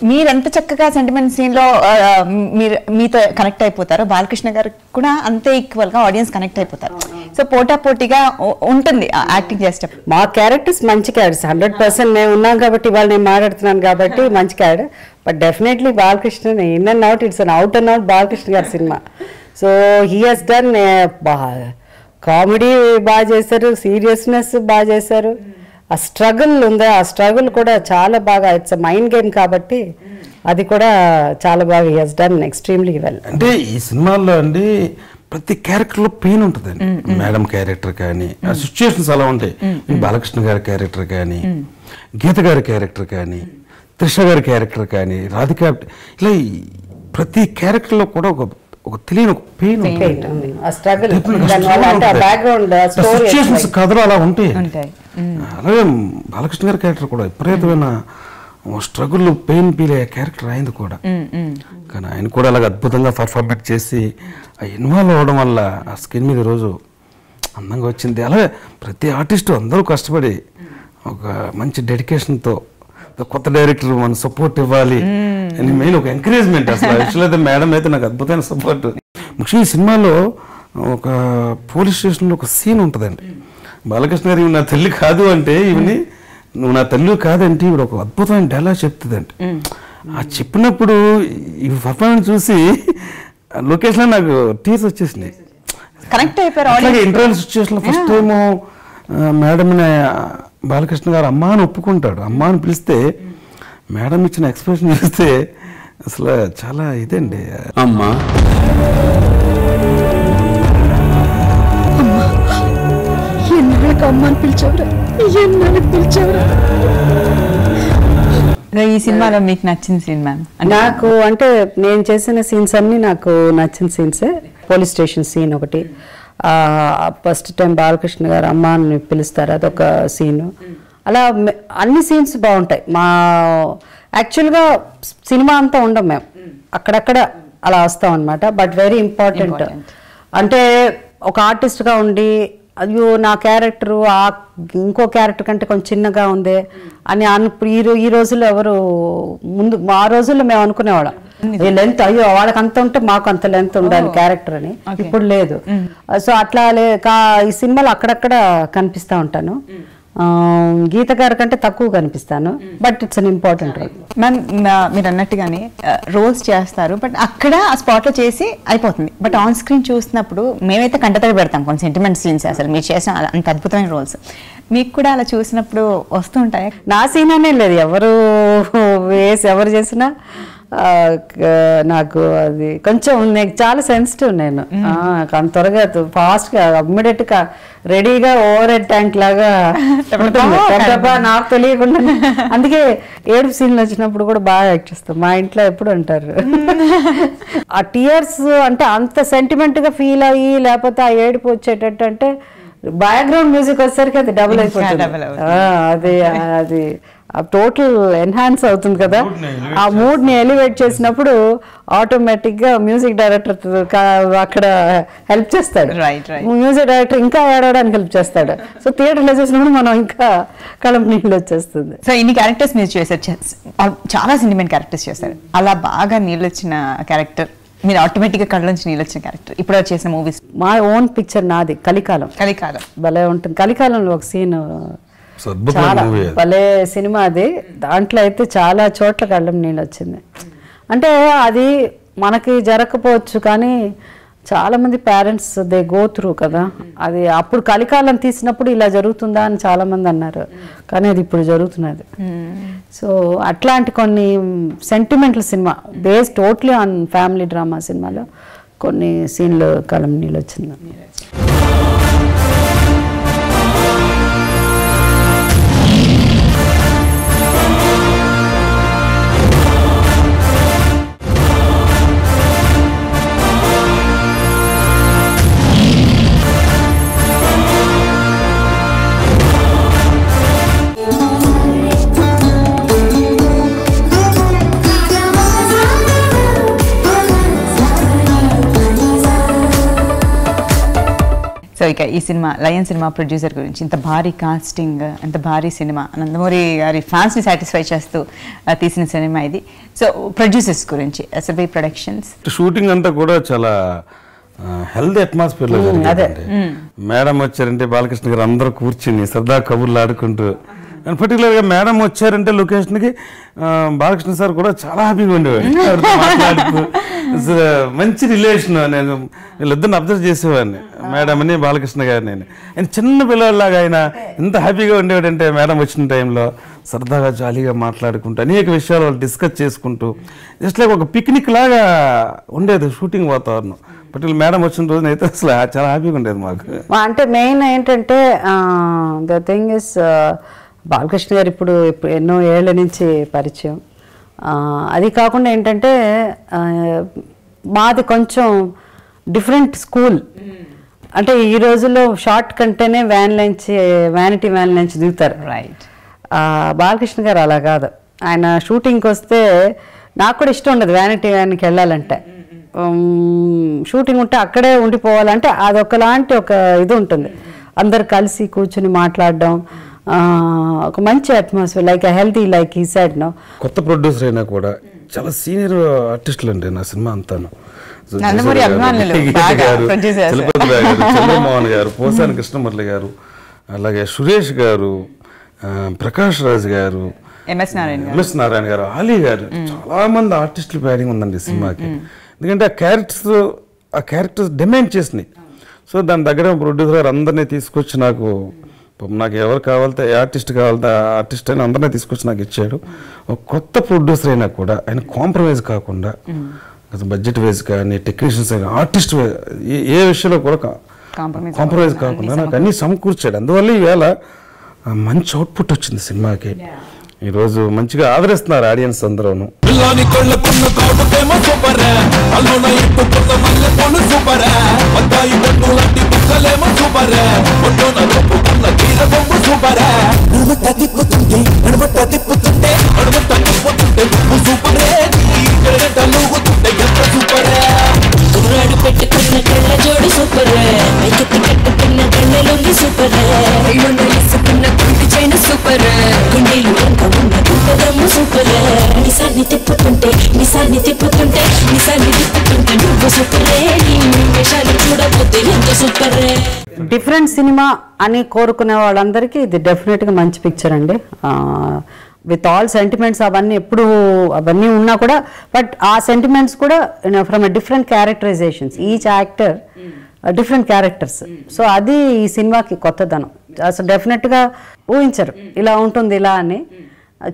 మీరెంత చక్కగా sentiment scene లో మీతో కనెక్ట్ అయిపోతారో బాలకృష్ణ గారు కూడా అంతే ఈక్వల్ గా ఆడియన్స్ కనెక్ట్ అయిపోతారు. సో పోటాపోటీగా ఉంటుంది యాక్టింగ్ చేసేటప్పుడు. మా క్యారెక్టర్స్ మంచి క్యారెక్టర్స్ 100% మేము ఉన్నాం కాబట్టి ఇవాళ నేను మాట్లాడుతున్నాను కాబట్టి మంచి character. But definitely Balakrishna in and out it's an out and out Balakrishna గారి సినిమా. So he has done comedy బాగా చేశారు, సీరియస్నెస్ బాగా చేశారు. ఆ స్ట్రగుల్ ఉందా, ఆ స్ట్రగుల్ కూడా చాలా బాగా, ఇట్స్ మైండ్ గేమ్ కాబట్టి అది కూడా చాలా బాగా he has done extremely well. అంటే ఈ సినిమాల్లో అండి ప్రతి క్యారెక్టర్లో పెయిన్ ఉంటుందండి. మేడం క్యారెక్టర్ కానీ ఆ సిచ్యుయేషన్స్ అలా ఉంటాయి. బాలకృష్ణ గారి క్యారెక్టర్ కానీ, గీత గారి క్యారెక్టర్ కానీ, త్రిష గారి క్యారెక్టర్ కానీ, రాధిక, ఇలా ప్రతి క్యారెక్టర్లో కూడా ఒక తెలియని ఒక పెయిన్ ఉంటుంది. కథలు అలా ఉంటాయి. అలాగే బాలకృష్ణ గారి క్యారెక్టర్ కూడా విపరీతమైన స్ట్రగుల్, పెయిన్ ఫీల్ అయ్యే క్యారెక్టర్ అయింది కూడా. కానీ ఆయన కూడా అలాగ అద్భుతంగా పర్ఫార్మెన్స్ చేసి ఇన్వాల్వ్ అవ్వడం వల్ల ఆ స్క్రీన్ మీద ఈరోజు అందంగా వచ్చింది. అలాగే ప్రతి ఆర్టిస్టు అందరూ కష్టపడి ఒక మంచి డెడికేషన్తో కొత్త డైరెక్టర్ మన సపోర్ట్ ఇవ్వాలి అని మెయిన్ ఒక ఎంకరేజ్మెంట్. అసలు యాక్చువల్లీ మేడం అయితే నాకు అద్భుతమైన సపోర్ట్. ముఖ్యంగా ఈ సినిమాలో ఒక పోలీస్ స్టేషన్లో ఒక సీన్ ఉంటుందండి. బాలకృష్ణ గారు నా తల్లి కాదు అంటే ఈవిని నువ్వు నా తల్లి కాదంటే ఇవి ఒక అద్భుతమైన డైలాగ్ చెప్తుందండి. ఆ చెప్పినప్పుడు ఈ పర్ఫార్మెన్స్ చూసి లొకేషన్లో నాకు టీర్స్ వచ్చేసినాయి. కనెక్ట్ అయిపోయారు. అలాగే ఇంటర్వెల్ సిచ్యువేషన్లో ఫస్ట్ టైము మేడంని బాలకృష్ణ గారు అమ్మ అని ఒప్పుకుంటాడు. అమ్మ అని పిలిస్తే మేడం ఇచ్చిన ఎక్స్ప్రెషన్ చూస్తే అసలు చాలా ఇదండి. అమ్మా ఈ సినిమాలో మీకు నచ్చిన సీన్ మ్యామ్? నాకు అంటే నేను చేసిన సీన్స్ అన్ని నాకు నచ్చిన సీన్సే. పోలీస్ స్టేషన్ సీన్ ఒకటి, ఫస్ట్ టైం బాలకృష్ణ గారు అమ్మ అని పిలుస్తారు, అదొక సీను. అలా అన్ని సీన్స్ బాగుంటాయి. మా యాక్చువల్గా సినిమా అంతా ఉండం మేము, అక్కడక్కడ అలా వస్తాం అనమాట. బట్ వెరీ ఇంపార్టెంట్ అంటే ఒక ఆర్టిస్ట్గా ఉండి అయ్యో నా క్యారెక్టరు ఇంకో క్యారెక్టర్ కంటే కొంచెం చిన్నగా ఉంది అని ఈ రోజుల్లో ఎవరు ముందు, ఆ రోజుల్లో మేము అనుకునేవాళ్ళం లెంత్ అయ్యో వాళ్ళకి అంత ఉంటే మాకు అంత లెంత్ ఉండాలి క్యారెక్టర్ అని. ఇప్పుడు లేదు. సో అట్లా ఈ సినిమాలో అక్కడక్కడ కనిపిస్తూ ఉంటాను. గీత గారి కంటే తక్కువ కనిపిస్తాను, but it's an important role. Ma'am మీరు అన్నట్టుగానే రోల్స్ చేస్తారు, బట్ అక్కడ ఆ స్పాట్లో చేసి అయిపోతుంది. బట్ ఆన్ స్క్రీన్ చూసినప్పుడు మేమైతే కంటతడి పెడతాం కొన్ని సెంటిమెంట్ సీన్స్. అసలు మీరు చేసిన అంత అద్భుతమైన రోల్స్ మీకు కూడా అలా చూసినప్పుడు వస్తూ ఉంటాయి? నా సీన్ అనే లేదు, ఎవరు చేసినా నాకు అది కొంచెం నాకు చాలా సెన్సిటివ్. నేను అంత త్వరగా ఫాస్ట్గా ఇమ్మీడియట్గా రెడీగా ఓవర్ హెడ్ ట్యాంక్ లాగా నాకు తెలియకుండా. అందుకే ఏడుపు సీన్లు వచ్చినప్పుడు కూడా బాగా యాక్ట్ చేస్తాం. మా ఇంట్లో ఎప్పుడు అంటారు ఆ టీయర్స్ అంటే అంత సెంటిమెంట్గా ఫీల్ అయ్యి లేకపోతే ఆ ఏడుపు వచ్చేటట్టు అంటే బ్యాక్గ్రౌండ్ మ్యూజిక్ వచ్చేసరికి అది డబుల్ అయిపోతుంది. అది టోటల్ ఎన్హాన్స్ అవుతుంది కదా. ఆ మూడ్ని ఎలివేట్ చేసినప్పుడు ఆటోమేటిక్గా మ్యూజిక్ డైరెక్టర్ అక్కడ హెల్ప్ చేస్తాడు. మ్యూజిక్ డైరెక్టర్ ఇంకా ఏడవడానికి హెల్ప్ చేస్తాడు. సో థియేటర్లో చేసినప్పుడు మనం ఇంకా కళం నీళ్ళు వచ్చేస్తుంది. సో ఇన్ని క్యారెక్టర్స్ మీరు చేశారు, చాలా సెంటిమెంట్ క్యారెక్టర్స్ చేశారు. అలా బాగా నీళ్ళు వచ్చిన క్యారెక్టర్, మీరు ఆటోమేటిక్గా కళ్ళలోంచి నీళ్ళు వచ్చిన క్యారెక్టర్ ఇప్పుడు చేసిన మూవీస్? మా ఓన్ పిక్చర్ నాది కలికాలం. భలే ఉంటుంది. కలికాలంలో ఒక సీన్ చాలా భలే సినిమా అది. దాంట్లో అయితే చాలా చోట్ల కళ్ళం నీళ్ళు వచ్చింది. అంటే అది మనకి జరగకపోవచ్చు కానీ చాలామంది పేరెంట్స్ దే గో త్రూ కదా. అది అప్పుడు కలికాలం తీసినప్పుడు ఇలా జరుగుతుందా అని చాలామంది అన్నారు, కానీ అది ఇప్పుడు జరుగుతున్నది. సో అట్లాంటి కొన్ని sentimental cinema based totally on family drama సినిమాలో కొన్ని సీన్లు కళ్ళం నీళ్ళు వచ్చింది. ఇక ఈ సినిమా లయన్ సినిమా ప్రొడ్యూసర్ గురించి, ఇంత భారీ కాస్టింగ్, ఇంత భారీ సినిమా, నందమూరి గారి ఫ్యాన్స్ని సాటిస్ఫై చేస్తూ తీసిన సినిమా ఇది. సో ప్రొడ్యూసర్స్ గురించి ఎస్ఎల్వి ప్రొడక్షన్స్. షూటింగ్ అంతా కూడా చాలా హెల్దీ అట్మాస్ఫియర్లో జరిగిందండి. మేడం వచ్చారంటే బాలకృష్ణ గారు అందరూ కూర్చుని సరదా కబుర్లు ఆడుకుంటూ, అండ్ పర్టికులర్గా మేడం వచ్చారంటే లొకేషన్కి బాలకృష్ణ సార్ కూడా చాలా హ్యాపీగా ఉండేవాడు. మాట్లాడుతూ మంచి రిలేషన్. నేను వీళ్ళిద్దరిని అబ్జర్వ్ చేసేవాడిని, మేడం అని బాలకృష్ణ గారిని. ఆయన చిన్న పిల్లలాగా ఆయన ఎంత హ్యాపీగా ఉండేవాడంటే మేడం వచ్చిన టైంలో సరదాగా జాలీగా మాట్లాడుకుంటూ అనేక విషయాలు వాళ్ళు డిస్కస్ చేసుకుంటూ జస్ట్ లైక్ ఒక పిక్నిక్ లాగా ఉండేది షూటింగ్ వాతావరణం. పర్టికులర్ మేడం వచ్చిన రోజున అయితే అసలు చాలా హ్యాపీగా ఉండేది మాకు. అంటే మెయిన్ ఏంటంటే ద థింగ్ ఇస్ బాలకృష్ణ గారు ఇప్పుడు ఎన్నో ఏళ్ల నుంచి పరిచయం. అది కాకుండా ఏంటంటే మాది కొంచెం డిఫరెంట్ స్కూల్. అంటే ఈ రోజుల్లో షార్ట్ కంటేనే వ్యానిటీ వ్యాన్ నుంచి దిగుతారు. రైట్. బాలకృష్ణ గారు అలా కాదు. ఆయన షూటింగ్కి వస్తే నాకు కూడా ఇష్టం ఉండదు వ్యానిటీ వ్యాన్కి వెళ్ళాలంటే. షూటింగ్ ఉంటే అక్కడే ఉండిపోవాలంటే అదొకలాంటి ఒక ఇది ఉంటుంది. అందరు కలిసి కూర్చుని మాట్లాడడం, ఒక మంచి అట్మాస్ఫియర్, లైక్ హెల్తీ, లైక్ ఈ సైడ్ నో. కొత్త ప్రొడ్యూసర్ అయినా కూడా చాలా సీనియర్ ఆర్టిస్టులు అండి నా సినిమా అంతాను. చంద్రమోహన్ గారు, పోసాని కృష్ణమురళి గారు, అలాగే సురేష్ గారు, ప్రకాష్ రాజ్ గారు, ఎంఎస్ నారాయణ గారు, ఆలీ గారు, చాలా మంది ఆర్టిస్టులు ప్యాడింగ్ ఉందండి సినిమాకి. ఎందుకంటే ఆ క్యారెక్టర్స్ డిమాండ్ చేసినాయి. సో దాని దగ్గర ప్రొడ్యూసర్ గారు అందరినీ తీసుకొచ్చి నాకు ఎవరు కావాలితే ఏ ఆర్టిస్ట్ కావాలితే ఆ ఆర్టిస్ట్ అయినా అందరినీ తీసుకొచ్చి నాకు ఇచ్చాడు. ఒక కొత్త ప్రొడ్యూసర్ అయినా కూడా ఆయన కాంప్రమైజ్ కాకుండా బడ్జెట్ వైజ్ కానీ టెక్నీషియన్స్ అయినా ఆర్టిస్ట్ ఏ విషయంలో కూడా కాంప్రమైజ్ కాకుండా నాకు అన్నీ సమకూర్చాడు. అందువల్ల ఈవేళ మంచి అవుట్పుట్ వచ్చింది సినిమాకి. ఈరోజు మంచిగా ఆదరిస్తున్నారు ఆడియన్స్ అందరూ. పెట్టుకున్న కళ్ళ జోడి సూపర్, కట్టుకున్న కళ్ళ సూపర్, చైన సూపర్, గుండెలు ఉన్న సూపర్, నిసాన్ని తిప్పుతుంటే నువ్వు సూపరే, వేషాలు చూడకపోతే ఎంత సూపర్. డిఫరెంట్ సినిమా అని కోరుకునే వాళ్ళందరికీ ఇది డెఫినెట్గా మంచి పిక్చర్ అండి. విత్ ఆల్ సెంటిమెంట్స్ అవన్నీ ఉన్నా కూడా, బట్ ఆ సెంటిమెంట్స్ కూడా from a different characterisations, each actor different characters. So అది ఈ సినిమాకి కొత్తదనం. అసలు డెఫినెట్గా ఊహించరు ఇలా ఉంటుంది ఇలా అని.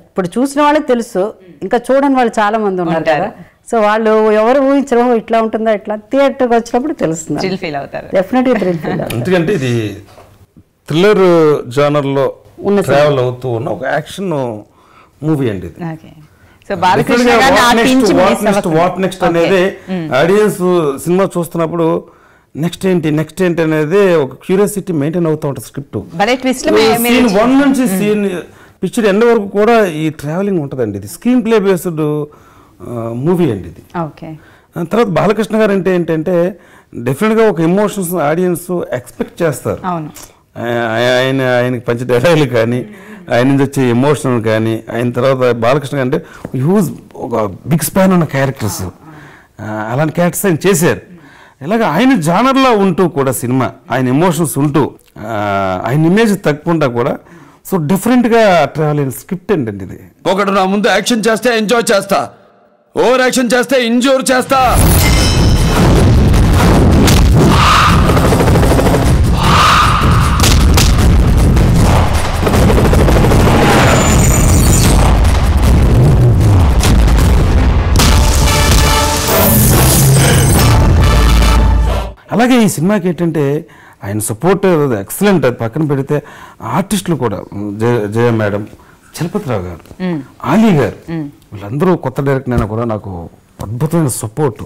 ఇప్పుడు చూసిన వాళ్ళకి తెలుసు, ఇంకా చూడని వాళ్ళు చాలా మంది ఉన్నారు కదా. సో వాళ్ళు ఎవరు ఊహించరు ఇట్లా ఉంటుందా, ఇట్లా థియేటర్కి వచ్చినప్పుడు తెలుస్తుంది, డెఫినెట్గా థ్రిల్ ఫీల్ అవుతారు. ఎందుకంటే ఇది థ్రిల్లర్ జానర్లో ట్రావెల్ అవుతూ ఉన్న ఒక యాక్షన్ మూవీ అండి ఇది. వాట్ నెక్స్ట్ అనేది ఆడియన్స్ సినిమా చూస్తున్నప్పుడు నెక్స్ట్ ఏంటి అనేది ఒక క్యూరియాసిటీ మెయింటైన్ అవుతూ ఉంటుంది. స్క్రిప్ట్ సీన్ 1 నుంచి సీన్ పిక్చర్ ఎండ్ వరకు కూడా ఈ ట్రావెలింగ్ ఉంటుందండి. ఇది స్క్రీన్ ప్లే బేస్డ్ మూవీ అండి ఇది. తర్వాత బాలకృష్ణ గారు అంటే ఏంటంటే డెఫినెట్గా ఒక ఎమోషన్స్ ఆడియన్స్ ఎక్స్పెక్ట్ చేస్తారు. ఆయనకి పంచే డైలాగులు కానీ, ఆయన నుంచి వచ్చే ఎమోషనల్ కానీ, ఆయన తర్వాత బాలకృష్ణ గారు అంటే హ్యూజ్ ఒక బిగ్ స్పాన్ ఉన్న క్యారెక్టర్స్, అలాంటి క్యారెక్టర్స్ ఆయన చేశారు. ఇలాగ ఆయన జానర్లో ఉంటూ కూడా సినిమా ఆయన ఎమోషన్స్ ఉంటూ ఆయన ఇమేజ్ తగ్గకుండా కూడా సో డిఫరెంట్గా ట్రావెల్ స్క్రిప్ట్ ఏంటండి ఇది. ఒకడు నా ముందు యాక్షన్ చేస్తే ఎంజాయ్ చేస్తా, ఓవర్ యాక్షన్ చేస్తే ఇంజూర్ చేస్తా. అలాగే ఈ సినిమాకి ఏంటంటే ఆయన సపోర్ట్ ఎక్సలెంట్. అది పక్కన పెడితే ఆర్టిస్టులు కూడా జయ మేడం, చలపతిరావు గారు, ఆలీ గారు, వీళ్ళందరూ కొత్త డైరెక్టర్ అయినా కూడా నాకు అద్భుతమైన సపోర్ట్.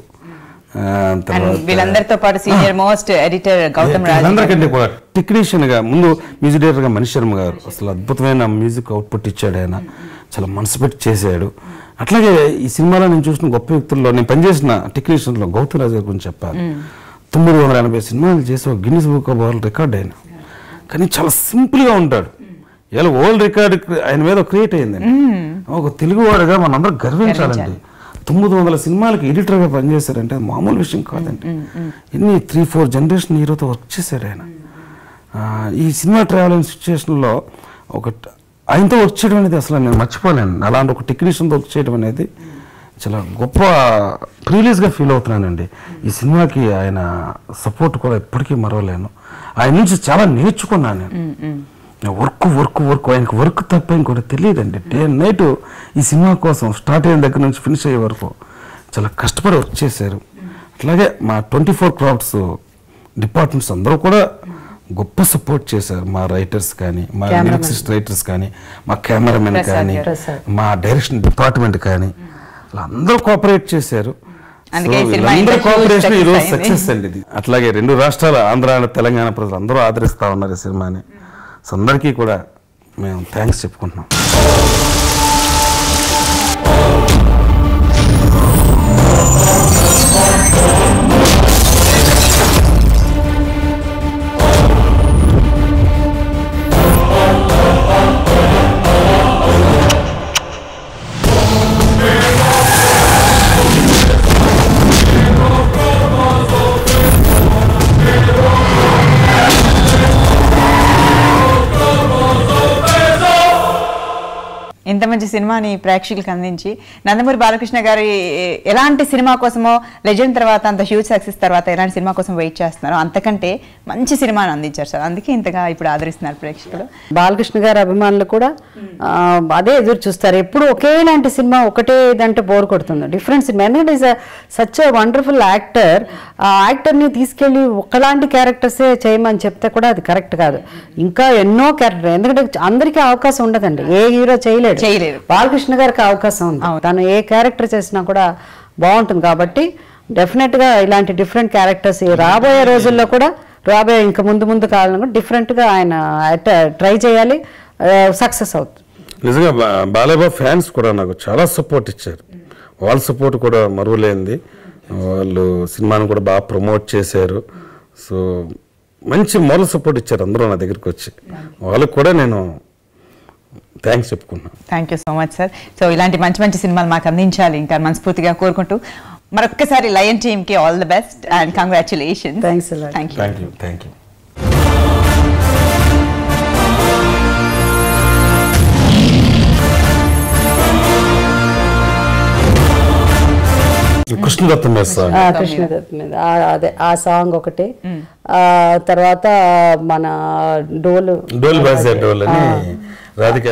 వీళ్ళందరితో పాటు senior most editor Gautam Raj, అందరికంటే కూడా టెక్నీషియన్ గా ముందు మ్యూజిక్ డైరెక్టర్ గా మణి శర్మ గారు అసలు అద్భుతమైన మ్యూజిక్ అవుట్పుట్ ఇచ్చాడు. ఆయన చాలా మనసు పెట్టి చేశాడు. అట్లాగే ఈ సినిమాలో నేను చూసిన గొప్ప వ్యక్తుల్లో నేను పనిచేసిన టెక్నీషియన్లో గౌతమ్ రాజ్ గారి గురించి చెప్పాలి. 980 సినిమాలు చేసి ఒక Guinness book of world record అయిన. కానీ చాలా సింపుల్గా ఉంటాడు. ఇలా వరల్డ్ రికార్డ్ ఆయన మీద క్రియేట్ అయిందండి. ఒక తెలుగువాడుగా మనందరం గర్వించాలండి. 900 సినిమాలకి ఎడిటర్గా పనిచేశారంటే అది మామూలు విషయం కాదండి. ఎన్ని 3-4 జనరేషన్ హీరోతో వర్క్ చేశాడు ఆయన. ఈ సినిమా ట్రావెలింగ్ సిచ్యువేషన్లో ఆయనతో వర్క్ చేయడం అనేది అసలు నేను మర్చిపోలేను. అలాంటి ఒక టెక్నీషియన్తో వర్క్ చేయడం అనేది చాలా గొప్ప ప్రివిలేజ్గా ఫీల్ అవుతున్నానండి. ఈ సినిమాకి ఆయన సపోర్ట్ కూడా ఎప్పటికీ మరవలేను. ఆయన నుంచి చాలా నేర్చుకున్నాను నేను. వర్క్ ఆయనకు వర్క్ తప్ప ఇంకోటి తెలియదండి. డే అండ్ నైట్ ఈ సినిమా కోసం స్టార్ట్ అయిన దగ్గర నుంచి ఫినిష్ అయ్యే వరకు చాలా కష్టపడి వర్క్ చేశారు. అట్లాగే మా 24 క్రాఫ్ట్స్ డిపార్ట్మెంట్స్ అందరూ కూడా గొప్ప సపోర్ట్ చేశారు. మా రైటర్స్ కానీ, మా లిరిక్సిస్ట్ రైటర్స్ కానీ, మా కెమెరామెన్ కానీ, మా డైరెక్షన్ డిపార్ట్మెంట్ కానీ అందరూ కోఆపరేట్ చేశారు. అందరూ కోఆపరేషన్ ఈరోజు సక్సెస్ అండి ఇది. అట్లాగే 2 రాష్ట్రాల ఆంధ్ర తెలంగాణ ప్రజలు అందరూ ఆదరిస్తూ ఉన్నారు ఈ సినిమాని. సో అందరికీ కూడా మేము థ్యాంక్స్ చెప్పుకుంటున్నాం. ఇంత మంచి సినిమాని ప్రేక్షకులకు అందించి నందమూరి బాలకృష్ణ గారి ఎలాంటి సినిమా కోసమో లెజెండ్ తర్వాత అంత హ్యూజ్ సక్సెస్ తర్వాత ఎలాంటి సినిమా కోసం వెయిట్ చేస్తున్నారో అంతకంటే మంచి సినిమాని అందించారు సార్. అందుకే ఇంతగా ఇప్పుడు ఆదరిస్తున్నారు ప్రేక్షకులు. బాలకృష్ణ గారి అభిమానులు కూడా అదే ఎదురు చూస్తారు. ఎప్పుడు ఒకేలాంటి సినిమా ఒకటే ఇదంటే బోర్ కొడుతుంది. డిఫరెంట్ సినిమా. ఎందుకంటే is such a wonderful actor. ఆ యాక్టర్ని తీసుకెళ్ళి ఒకలాంటి క్యారెక్టర్సే చేయమని చెప్తే కూడా అది కరెక్ట్ కాదు. ఇంకా ఎన్నో క్యారెక్టర్, ఎందుకంటే అందరికీ అవకాశం ఉండదండి. ఏ హీరో చేయలేరు. బాలకృష్ణ గారికి అవకాశం ఉంది. తను ఏ క్యారెక్టర్ చేసినా కూడా బాగుంటుంది. కాబట్టి డెఫినెట్గా ఇలాంటి డిఫరెంట్ క్యారెక్టర్స్ రాబోయే రోజుల్లో కూడా ఇంకా ముందు కాలంలో కూడా డిఫరెంట్గా ఆయన ట్రై చేయాలి. సక్సెస్ అవుతుంది. నిజంగా బాలయ్య ఫ్యాన్స్ కూడా నాకు చాలా సపోర్ట్ ఇచ్చారు. వాళ్ళ సపోర్ట్ కూడా మరువలేనిది. వాళ్ళు సినిమాను కూడా బాగా ప్రమోట్ చేశారు. సో మంచి మోరల్ సపోర్ట్ ఇచ్చారు అందరూ నా దగ్గరికి వచ్చి. వాళ్ళకి కూడా నేను థ్యాంక్స్ చెప్పుకున్నాను. Thank you so much sir. So ఇలాంటి మంచి మంచి సినిమాలు మాకు అందించాలి ఇంకా మనస్ఫూర్తిగా కోరుకుంటూ మరొక్కసారి లయన్ టీమ్కి all the best and congratulations. Thanks. Thank you. Krishnadatta మీద అదే ఆ సాంగ్ ఒకటి. తర్వాత మన డోల్ బాజే డోల్ అని రాధిక